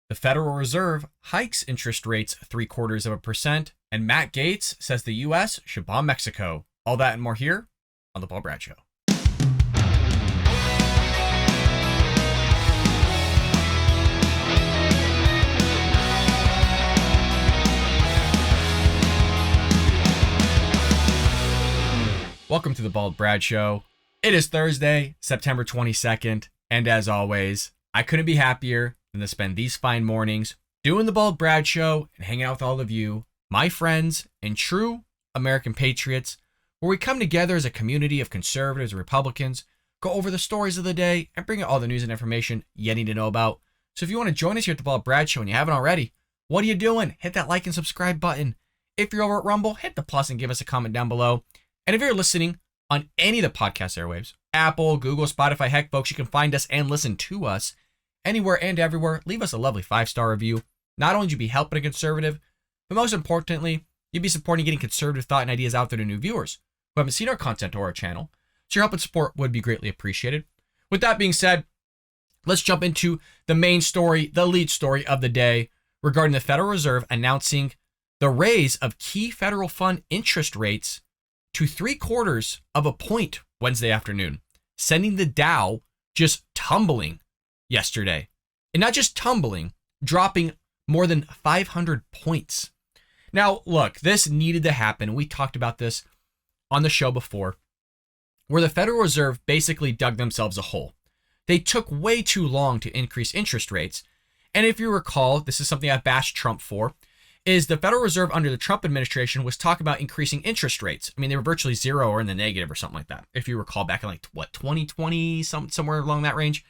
The Federal Reserve hikes interest rates 0.75%, and Matt Gaetz says the U.S. should bomb Mexico. All that and more here on The Paul Brad Show. Welcome to The Bald Brad Show. It is Thursday, September 22nd, and as always, I couldn't be happier than to spend these fine mornings doing The Bald Brad Show and hanging out with all of you, my friends and true American patriots, where we come together as a community of conservatives and Republicans, go over the stories of the day, and bring you all the news and information you need to know about. So if you want to join us here at The Bald Brad Show and you haven't already, what are you doing? Hit that like and subscribe button. If you're over at Rumble, hit the plus and give us a comment down below. And if you're listening on any of the podcast airwaves, Apple, Google, Spotify, heck, folks, you can find us and listen to us anywhere and everywhere. Leave us a lovely 5-star review. Not only would you be helping a conservative, but most importantly, you'd be supporting getting conservative thought and ideas out there to new viewers who haven't seen our content or our channel. So your help and support would be greatly appreciated. With that being said, let's jump into the main story, the lead story of the day regarding the Federal Reserve announcing the raise of key federal fund interest rates to 0.75 of a point Wednesday afternoon, sending the Dow just tumbling yesterday. And not just tumbling, dropping more than 500 points. Now, look, this needed to happen. We talked about this on the show before, where the Federal Reserve basically dug themselves a hole. They took way too long to increase interest rates. And if you recall, this is something I bashed Trump for, is the Federal Reserve under the Trump administration was talking about increasing interest rates. I mean, they were virtually zero or in the negative or something like that. If you recall back in 2020, somewhere along that range.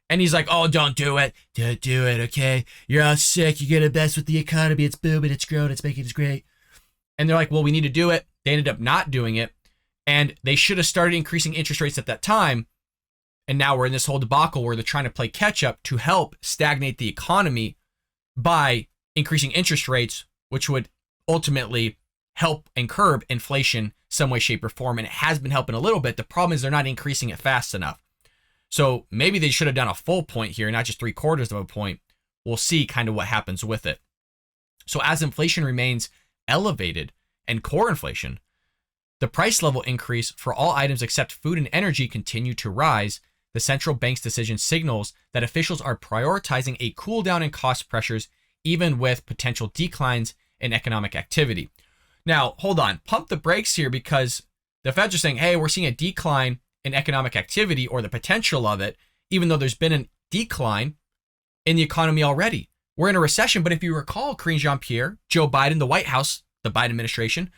And he's like, oh, don't do it. Don't do it, okay? You're all sick. You're going to mess with the economy. It's booming. It's growing. It's making it great. And they're like, well, we need to do it. They ended up not doing it. And they should have started increasing interest rates at that time. And now we're in this whole debacle where they're trying to play catch up to help stagnate the economy by increasing interest rates, which would ultimately help and curb inflation some way, shape, or form. And it has been helping a little bit. The problem is they're not increasing it fast enough. So maybe they should have done a full point here, not just 0.75 of a point. We'll see kind of what happens with it. So as inflation remains elevated and core inflation, the price level increase for all items except food and energy continue to rise. The central bank's decision signals that officials are prioritizing a cool down in cost pressures, even with potential declines in economic activity. Now, hold on, pump the brakes here, because the Feds are saying, hey, we're seeing a decline in economic activity or the potential of it, even though there's been a decline in the economy already. We're in a recession, but if you recall, Karine Jean-Pierre, Joe Biden, the White House, the Biden administration,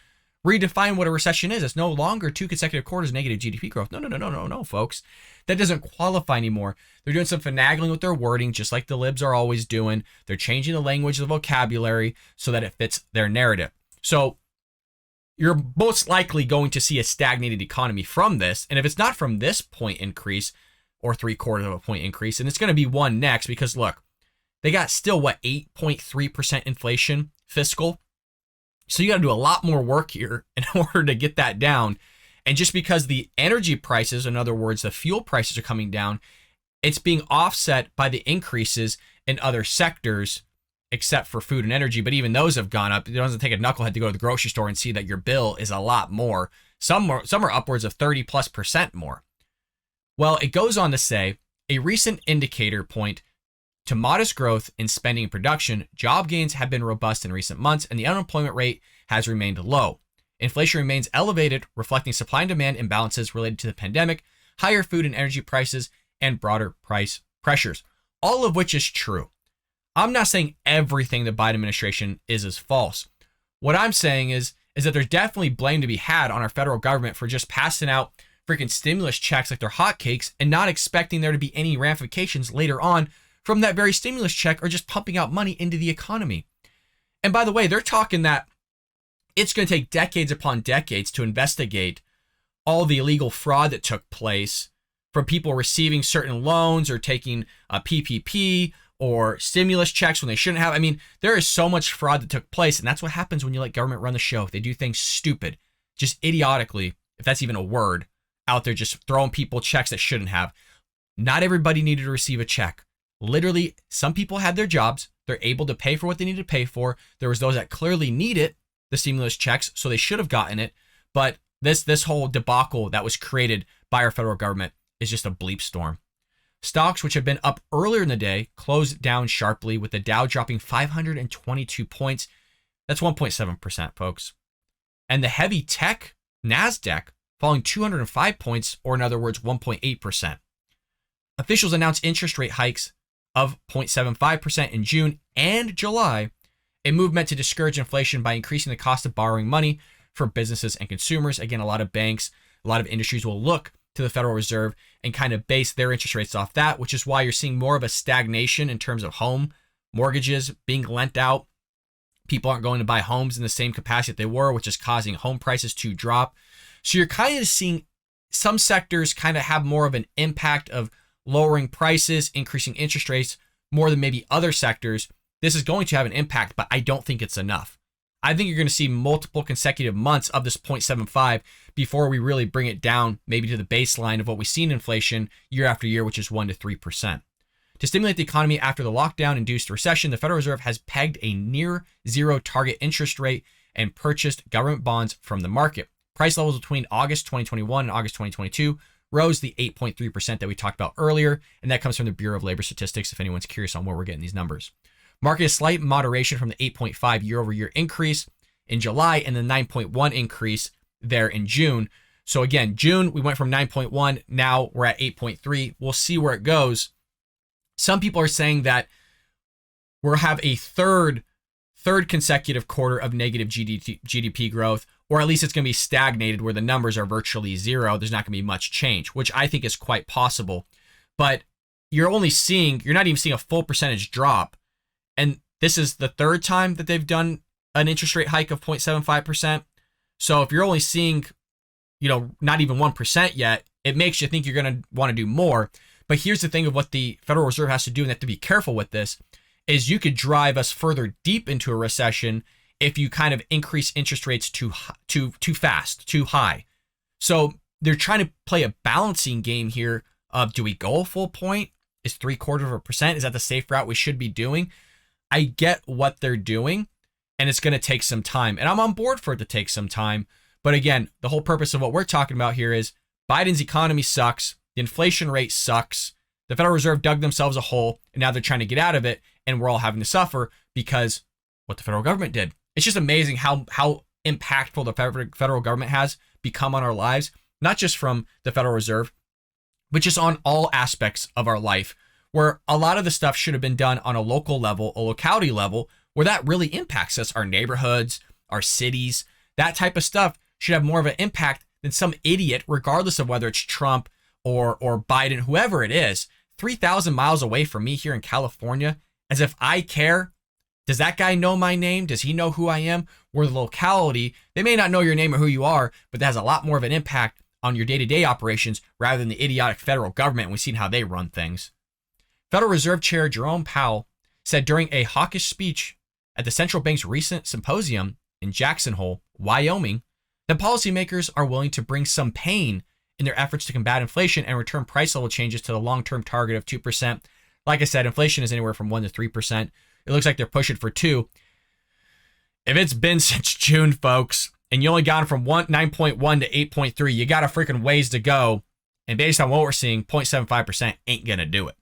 redefined what a recession is. It's no longer 2 consecutive quarters negative GDP growth. No, folks. That doesn't qualify anymore. They're doing some finagling with their wording, just like the libs are always doing. They're changing the language, the vocabulary, so that it fits their narrative. So you're most likely going to see a stagnated economy from this. And if it's not from this point increase or 0.75 of a point increase, and it's going to be one next, because look, they got still 8.3% inflation fiscal. So you got to do a lot more work here in order to get that down. And just because the energy prices, in other words, the fuel prices are coming down, it's being offset by the increases in other sectors, except for food and energy. But even those have gone up. It doesn't take a knucklehead to go to the grocery store and see that your bill is a lot more. Some are upwards of 30+% more. Well, it goes on to say, a recent indicator point to modest growth in spending and production, job gains have been robust in recent months, and the unemployment rate has remained low. Inflation remains elevated, reflecting supply and demand imbalances related to the pandemic, higher food and energy prices, and broader price pressures, all of which is true. I'm not saying everything the Biden administration is false. What I'm saying is that there's definitely blame to be had on our federal government for just passing out freaking stimulus checks like they're hotcakes and not expecting there to be any ramifications later on from that very stimulus check, or just pumping out money into the economy. And by the way, they're talking that it's going to take decades upon decades to investigate all the illegal fraud that took place from people receiving certain loans or taking a PPP or stimulus checks when they shouldn't have. I mean, there is so much fraud that took place, and that's what happens when you let government run the show. They do things stupid, just idiotically, if that's even a word, out there just throwing people checks that shouldn't have. Not everybody needed to receive a check. Literally, some people had their jobs. They're able to pay for what they need to pay for. There was those that clearly need it, the stimulus checks, so they should have gotten it. But this whole debacle that was created by our federal government is just a bleep storm. Stocks, which have been up earlier in the day, closed down sharply, with the Dow dropping 522 points. That's 1.7%, folks. And the heavy tech NASDAQ falling 205 points, or in other words, 1.8%. Officials announced interest rate hikes of 0.75% in June and July, a move meant to discourage inflation by increasing the cost of borrowing money for businesses and consumers. Again, a lot of banks, a lot of industries will look to the Federal Reserve and kind of base their interest rates off that, which is why you're seeing more of a stagnation in terms of home mortgages being lent out. People aren't going to buy homes in the same capacity that they were, which is causing home prices to drop. So you're kind of seeing some sectors kind of have more of an impact of lowering prices, increasing interest rates more than maybe other sectors. This is going to have an impact, but I don't think it's enough. I think you're going to see multiple consecutive months of this 0.75 before we really bring it down maybe to the baseline of what we've seen in inflation year after year, which is 1 to 3%. To stimulate the economy after the lockdown-induced recession, the Federal Reserve has pegged a near zero target interest rate and purchased government bonds from the market. Price levels between August 2021 and August 2022 rose the 8.3% that we talked about earlier, and that comes from the Bureau of Labor Statistics if anyone's curious on where we're getting these numbers. Market a slight moderation from the 8.5 year-over-year increase in July and the 9.1 increase there in June. So again, June, we went from 9.1, now we're at 8.3. We'll see where it goes. Some people are saying that we'll have a third consecutive quarter of negative GDP growth, or at least it's going to be stagnated where the numbers are virtually zero. There's not going to be much change, which I think is quite possible. But you're not even seeing a full percentage drop. And this is the third time that they've done an interest rate hike of 0.75%. So if you're only seeing, not even 1% yet, it makes you think you're going to want to do more. But here's the thing of what the Federal Reserve has to do, and they have to be careful with this, is you could drive us further deep into a recession if you kind of increase interest rates too fast, too high. So they're trying to play a balancing game here of, do we go a full point? Is 0.75%? Is that the safe route we should be doing? I get what they're doing, and it's going to take some time. And I'm on board for it to take some time. But again, the whole purpose of what we're talking about here is Biden's economy sucks. The inflation rate sucks. The Federal Reserve dug themselves a hole, and now they're trying to get out of it, and we're all having to suffer because what the federal government did. It's just amazing how impactful the federal government has become on our lives, not just from the Federal Reserve, but just on all aspects of our life, where a lot of the stuff should have been done on a local level, a locality level, where that really impacts us, our neighborhoods, our cities. That type of stuff should have more of an impact than some idiot, regardless of whether it's Trump or Biden, whoever it is, 3,000 miles away from me here in California, as if I care. Does that guy know my name? Does he know who I am? We're the locality. They may not know your name or who you are, but that has a lot more of an impact on your day-to-day operations rather than the idiotic federal government. We've seen how they run things. Federal Reserve Chair Jerome Powell said during a hawkish speech at the central bank's recent symposium in Jackson Hole, Wyoming, that policymakers are willing to bring some pain in their efforts to combat inflation and return price level changes to the long-term target of 2%. Like I said, inflation is anywhere from 1 to 3%. It looks like they're pushing for 2. If it's been since June, folks, and you only got from 9.1 to 8.3, you got a freaking ways to go. And based on what we're seeing, 0.75% ain't going to do it.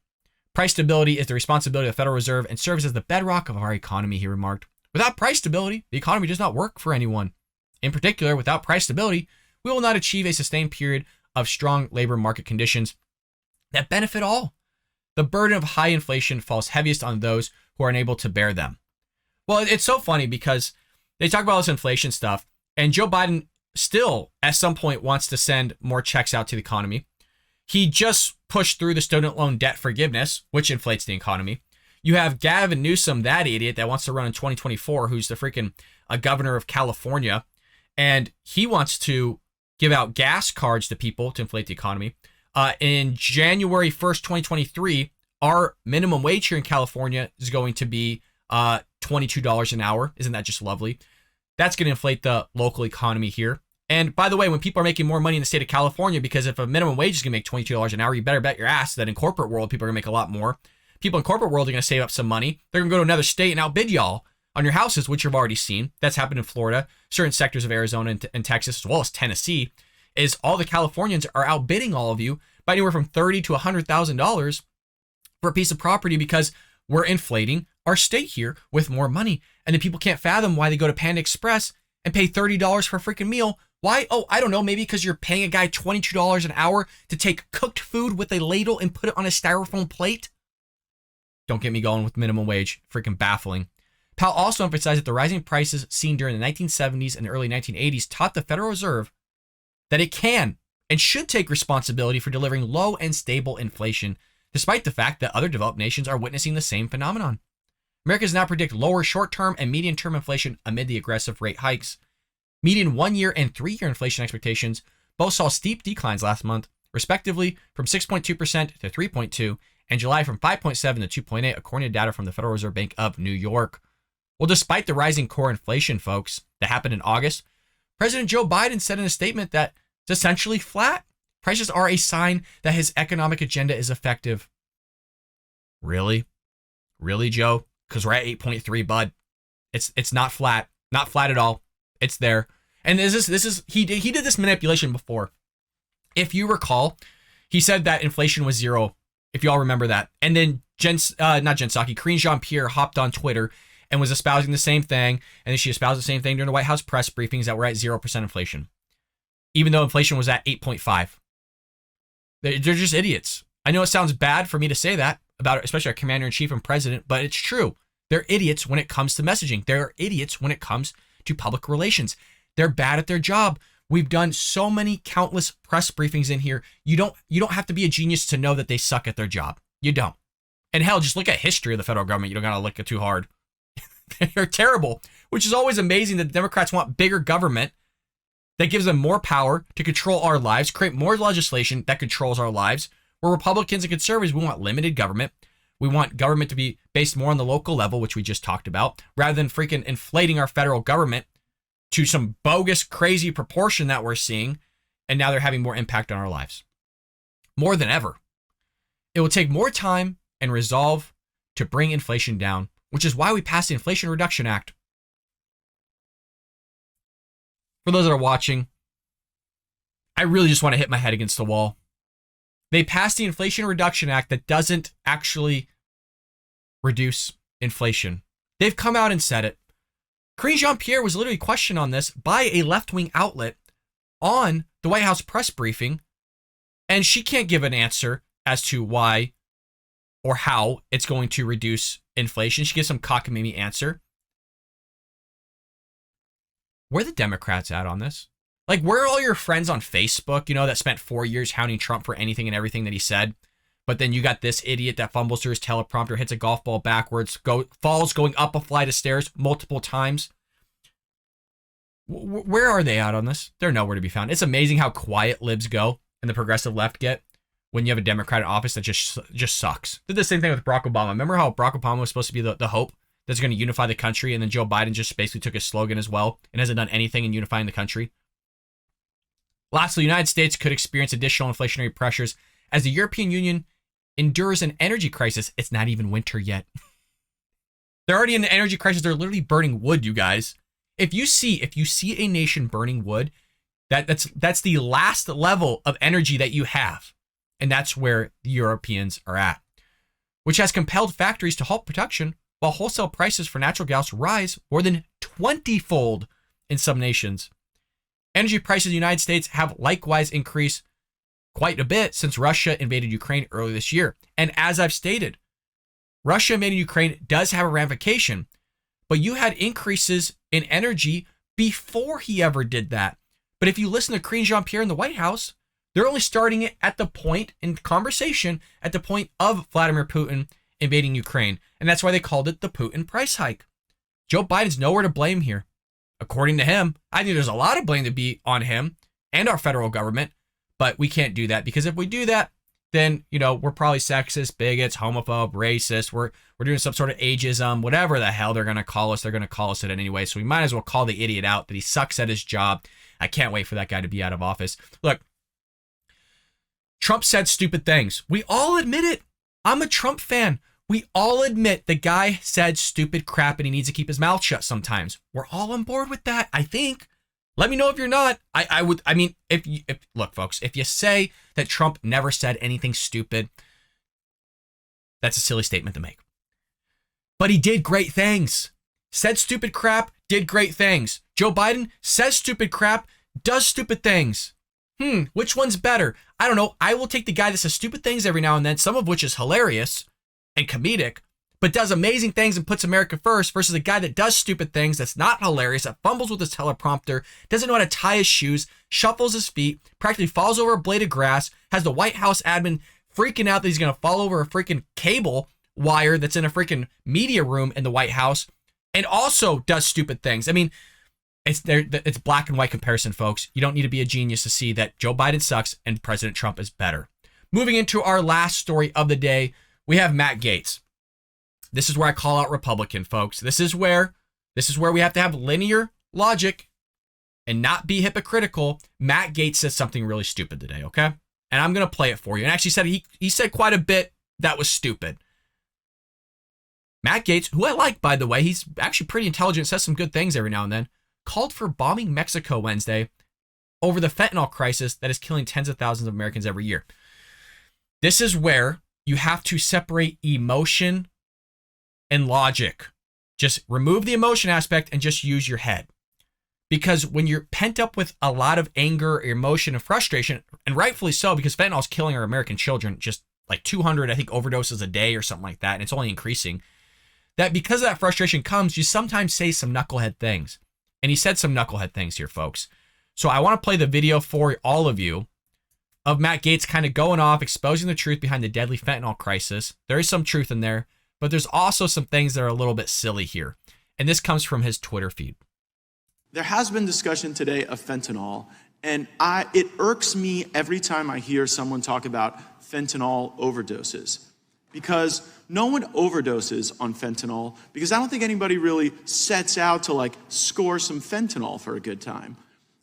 Price stability is the responsibility of the Federal Reserve and serves as the bedrock of our economy, he remarked. Without price stability, the economy does not work for anyone. In particular, without price stability, we will not achieve a sustained period of strong labor market conditions that benefit all. The burden of high inflation falls heaviest on those who are unable to bear them. Well, it's so funny because they talk about this inflation stuff, and Joe Biden still, at some point, wants to send more checks out to the economy. He just pushed through the student loan debt forgiveness, which inflates the economy. You have Gavin Newsom, that idiot that wants to run in 2024, who's the freaking governor of California, and he wants to give out gas cards to people to inflate the economy. In January 1st, 2023, our minimum wage here in California is going to be $22 an hour. Isn't that just lovely? That's going to inflate the local economy here. And by the way, when people are making more money in the state of California, because if a minimum wage is going to make $22 an hour, you better bet your ass that in corporate world, people are going to make a lot more people in corporate world are going to save up some money. They're going to go to another state and outbid y'all on your houses, which you've already seen. That's happened in Florida, certain sectors of Arizona and Texas, as well as Tennessee, is all the Californians are outbidding all of you by anywhere from $30,000 to $100,000 for a piece of property because we're inflating our state here with more money. And then people can't fathom why they go to Panda Express and pay $30 for a freaking meal. Why? Oh, I don't know. Maybe because you're paying a guy $22 an hour to take cooked food with a ladle and put it on a styrofoam plate. Don't get me going with minimum wage. Freaking baffling. Powell also emphasized that the rising prices seen during the 1970s and the early 1980s taught the Federal Reserve that it can and should take responsibility for delivering low and stable inflation, despite the fact that other developed nations are witnessing the same phenomenon. Americans now predict lower short-term and medium-term inflation amid the aggressive rate hikes. Median 1-year and 3-year inflation expectations both saw steep declines last month, respectively from 6.2% to 3.2%, and July from 5.7% to 2.8%, according to data from the Federal Reserve Bank of New York. Well, despite the rising core inflation, folks, that happened in August, President Joe Biden said in a statement that it's essentially flat. Prices are a sign that his economic agenda is effective. Really? Really, Joe? Because we're at 8.3, bud. It's not flat. Not flat at all. It's there. And he did this manipulation before. If you recall, he said that inflation was 0, if y'all remember that. And then Karine Jean-Pierre hopped on Twitter and was espousing the same thing. And then she espoused the same thing during the White House press briefings that we're at 0% inflation, even though inflation was at 8.5. They're just idiots. I know it sounds bad for me to say that about especially our commander-in-chief and president, but it's true. They're idiots when it comes to messaging. They're idiots when it comes to public relations. They're bad at their job. We've done so many countless press briefings in here. You don't have to be a genius to know that they suck at their job. You don't. And hell, just look at history of the federal government. You don't gotta look at too hard. They're terrible, which is always amazing that the Democrats want bigger government that gives them more power to control our lives, create more legislation that controls our lives. Where Republicans and conservatives, we want limited government. We want government to be based more on the local level, which we just talked about, rather than freaking inflating our federal government to some bogus, crazy proportion that we're seeing. And now they're having more impact on our lives. More than ever. It will take more time and resolve to bring inflation down, which is why we passed the Inflation Reduction Act. For those that are watching, I really just want to hit my head against the wall. They passed the Inflation Reduction Act that doesn't actually reduce inflation. They've come out and said it. Karine Jean-Pierre was literally questioned on this by a left-wing outlet on the White House press briefing, and she can't give an answer as to why or how it's going to reduce inflation. She gives some cockamamie answer. Where are the Democrats at on this? Like, where are all your friends on Facebook, that spent 4 years hounding Trump for anything and everything that he said? But then you got this idiot that fumbles through his teleprompter, hits a golf ball backwards, falls going up a flight of stairs multiple times. Where are they at on this? They're nowhere to be found. It's amazing how quiet libs go and the progressive left get when you have a Democrat in office that just sucks. Did the same thing with Barack Obama. Remember how Barack Obama was supposed to be the hope that's going to unify the country, and then Joe Biden just basically took his slogan as well and hasn't done anything in unifying the country? Lastly, the United States could experience additional inflationary pressures as the European Union endures an energy crisis. It's not even winter yet. They're already in the energy crisis. They're literally burning wood, you guys. If you see a nation burning wood, that's the last level of energy that you have. And that's where the Europeans are at, which has compelled factories to halt production while wholesale prices for natural gas rise more than 20-fold in some nations. Energy prices in the United States have likewise increased quite a bit since Russia invaded Ukraine earlier this year. And as I've stated, Russia invading Ukraine does have a ramification, but you had increases in energy before he ever did that. But if you listen to Karine Jean-Pierre in the White House, they're only starting it at the point in conversation at the point of Vladimir Putin invading Ukraine. And that's why they called it the Putin price hike. Joe Biden's nowhere to blame here. According to him, I think there's a lot of blame to be on him and our federal government, but we can't do that because if we do that, then, we're probably sexist, bigots, homophobe, racist. We're doing some sort of ageism, whatever the hell they're going to call us. They're going to call us it anyway. So we might as well call the idiot out that he sucks at his job. I can't wait for that guy to be out of office. Look, Trump said stupid things. We all admit it. I'm a Trump fan. We all admit the guy said stupid crap and he needs to keep his mouth shut sometimes. We're all on board with that, I think. Let me know if you're not. Look, folks, if you say that Trump never said anything stupid, that's a silly statement to make. But he did great things. Said stupid crap, did great things. Joe Biden says stupid crap, does stupid things. Which one's better? I don't know. I will take the guy that says stupid things every now and then, some of which is hilarious and comedic, but does amazing things and puts America first, versus a guy that does stupid things that's not hilarious, that fumbles with his teleprompter, doesn't know how to tie his shoes, shuffles his feet, practically falls over a blade of grass, has the White House admin freaking out that he's going to fall over a freaking cable wire that's in a freaking media room in the White House, and also does stupid things. I mean, it's black and white comparison, folks. You don't need to be a genius to see that Joe Biden sucks and President Trump is better. Moving into our last story of the day, we have Matt Gaetz. This is where I call out Republican, folks. This is where we have to have linear logic and not be hypocritical. Matt Gaetz says something really stupid today, okay? And I'm going to play it for you. And actually he said quite a bit that was stupid. Matt Gaetz, who I like, by the way, he's actually pretty intelligent, says some good things every now and then, called for bombing Mexico Wednesday over the fentanyl crisis that is killing tens of thousands of Americans every year. This is where you have to separate emotion and logic. Just remove the emotion aspect and just use your head. Because when you're pent up with a lot of anger, emotion, and frustration, and rightfully so, because fentanyl is killing our American children, just like 200, I think, overdoses a day or something like that, and it's only increasing, that because of that frustration comes, you sometimes say some knucklehead things. And he said some knucklehead things here, folks. So I want to play the video for all of you of Matt Gaetz kind of going off, exposing the truth behind the deadly fentanyl crisis. There is some truth in there, but there's also some things that are a little bit silly here. And this comes from his Twitter feed. There has been discussion today of fentanyl, and it irks me every time I hear someone talk about fentanyl overdoses. Because no one overdoses on fentanyl, because I don't think anybody really sets out to score some fentanyl for a good time.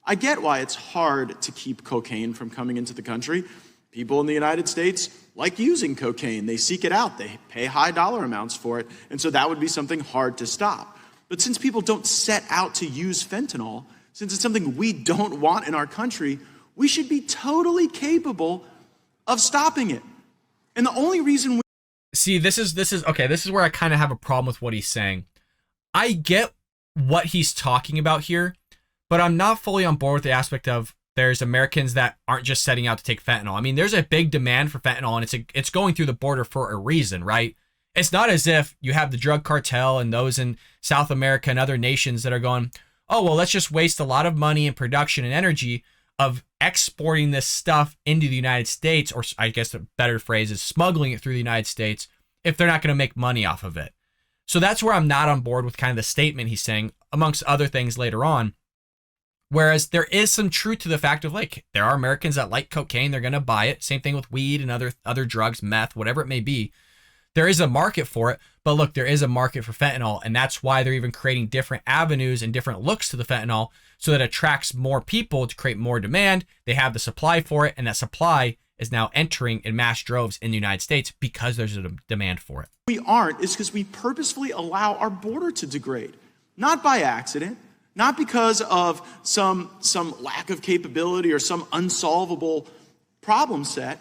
I get why it's hard to keep cocaine from coming into the country. People in the United States like using cocaine. They seek it out. They pay high dollar amounts for it. And so that would be something hard to stop. But since people don't set out to use fentanyl, since it's something we don't want in our country, we should be totally capable of stopping it. And the only reason See, this is where I kind of have a problem with what he's saying. I get what he's talking about here, but I'm not fully on board with the aspect of there's Americans that aren't just setting out to take fentanyl. I mean, there's a big demand for fentanyl, and it's going through the border for a reason, right? It's not as if you have the drug cartel and those in South America and other nations that are going, oh, well, let's just waste a lot of money and production and energy of exporting this stuff into the United States, or I guess the better phrase is smuggling it through the United States, if they're not going to make money off of it. So that's where I'm not on board with kind of the statement he's saying, amongst other things later on. Whereas there is some truth to the fact of there are Americans that like cocaine, they're going to buy it. Same thing with weed and other drugs, meth, whatever it may be. There is a market for it, but look, there is a market for fentanyl, and that's why they're even creating different avenues and different looks to the fentanyl so that it attracts more people to create more demand. They have the supply for it, and that supply is now entering in mass droves in the United States because there's a demand for it. We aren't is because we purposefully allow our border to degrade, not by accident, not because of some lack of capability or some unsolvable problem set,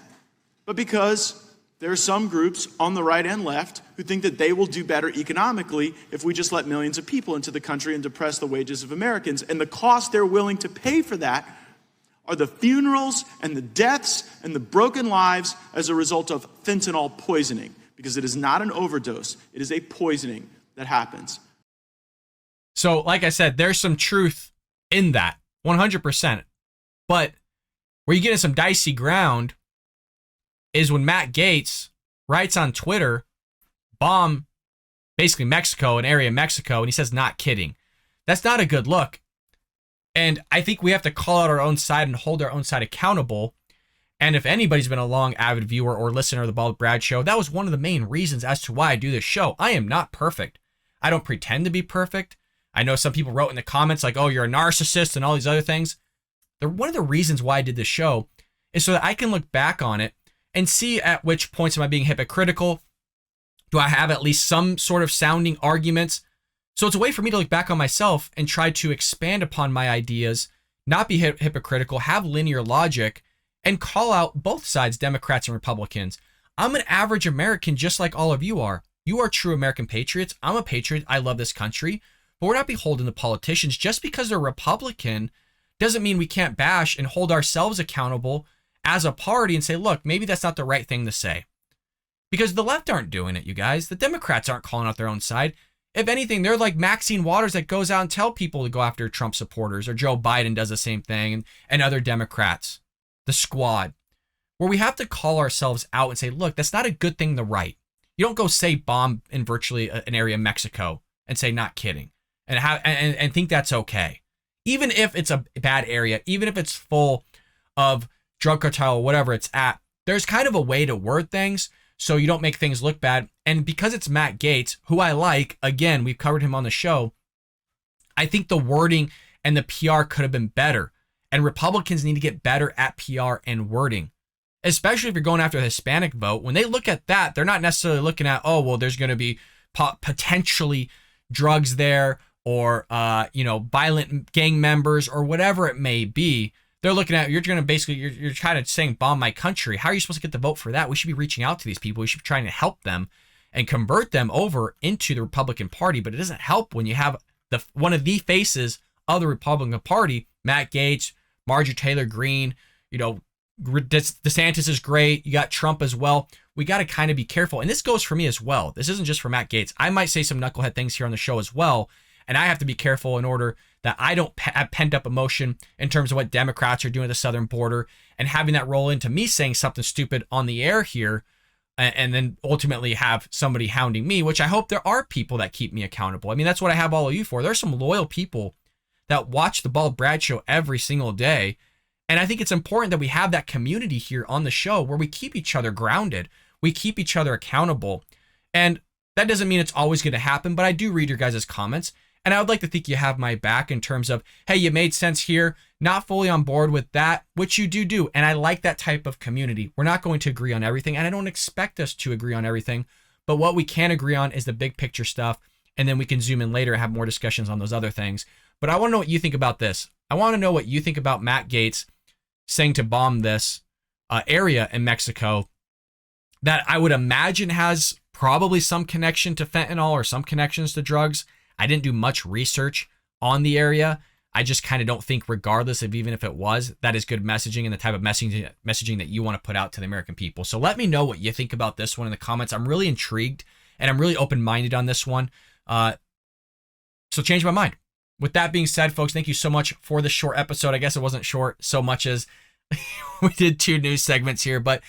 but because there are some groups on the right and left who think that they will do better economically if we just let millions of people into the country and depress the wages of Americans. And the cost they're willing to pay for that are the funerals and the deaths and the broken lives as a result of fentanyl poisoning. Because it is not an overdose, it is a poisoning that happens. So, like I said, there's some truth in that, 100%. But where you get in some dicey ground is when Matt Gaetz writes on Twitter, bomb basically Mexico, an area in Mexico, and he says, not kidding. That's not a good look. And I think we have to call out our own side and hold our own side accountable. And if anybody's been a long avid viewer or listener of the Bald Brad Show, that was one of the main reasons as to why I do this show. I am not perfect. I don't pretend to be perfect. I know some people wrote in the comments oh, you're a narcissist and all these other things. One of the reasons why I did this show is so that I can look back on it and see at which points am I being hypocritical, Do I have at least some sort of sounding arguments? So it's a way for me to look back on myself and try to expand upon my ideas, not be hypocritical, have linear logic, and call out both sides, Democrats and Republicans. I'm an average American just like all of you are. You are true American patriots. I'm a patriot. I love this country. But we're not beholden to politicians. Just because they're Republican doesn't mean we can't bash and hold ourselves accountable as a party and say, look, maybe that's not the right thing to say. Because the left aren't doing it, you guys. The Democrats aren't calling out their own side. If anything, they're like Maxine Waters that goes out and tell people to go after Trump supporters, or Joe Biden does the same thing, and other Democrats, the squad, where we have to call ourselves out and say, look, that's not a good thing to write. You don't go say bomb in virtually an area of Mexico and say not kidding and think that's okay. Even if it's a bad area, even if it's full of drug cartel or whatever it's at, there's kind of a way to word things so you don't make things look bad. And because it's Matt Gaetz, who I like, again, we've covered him on the show, I think the wording and the PR could have been better. And Republicans need to get better at PR and wording, especially if you're going after the Hispanic vote. When they look at that, they're not necessarily looking at, oh, well, there's going to be potentially drugs there or, violent gang members or whatever it may be. They're looking at, you're going to basically, you're kind of saying bomb my country. How are you supposed to get the vote for that? We should be reaching out to these people. We should be trying to help them and convert them over into the Republican Party. But it doesn't help when you have one of the faces of the Republican Party, Matt Gaetz, Marjorie Taylor Greene, DeSantis is great. You got Trump as well. We got to kind of be careful. And this goes for me as well. This isn't just for Matt Gaetz. I might say some knucklehead things here on the show as well. And I have to be careful in order that I don't have pent up emotion in terms of what Democrats are doing at the southern border and having that roll into me saying something stupid on the air here and then ultimately have somebody hounding me, which I hope there are people that keep me accountable. I mean, that's what I have all of you for. There's some loyal people that watch the Bald Brad Show every single day. And I think it's important that we have that community here on the show where we keep each other grounded. We keep each other accountable. And that doesn't mean it's always going to happen, but I do read your guys' comments. And I would like to think you have my back in terms of, hey, you made sense here, not fully on board with that, which you do. And I like that type of community. We're not going to agree on everything, and I don't expect us to agree on everything. But what we can agree on is the big picture stuff, and then we can zoom in later and have more discussions on those other things. But I want to know what you think about this. I want to know what you think about Matt Gaetz saying to bomb this area in Mexico that I would imagine has probably some connection to fentanyl or some connections to drugs. I didn't do much research on the area. I just kind of don't think, regardless of even if it was, that is good messaging and the type of messaging that you want to put out to the American people. So let me know what you think about this one in the comments. I'm really intrigued and I'm really open-minded on this one. So change my mind. With that being said, folks, thank you so much for this short episode. I guess it wasn't short so much as we did 2 news segments here, but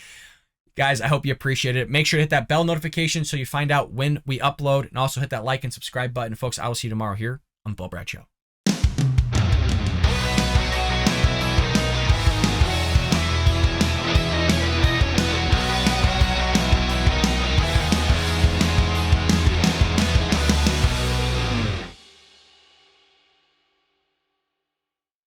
guys, I hope you appreciate it. Make sure to hit that bell notification so you find out when we upload, and also hit that like and subscribe button. Folks, I will see you tomorrow here on The Bald Brad Show.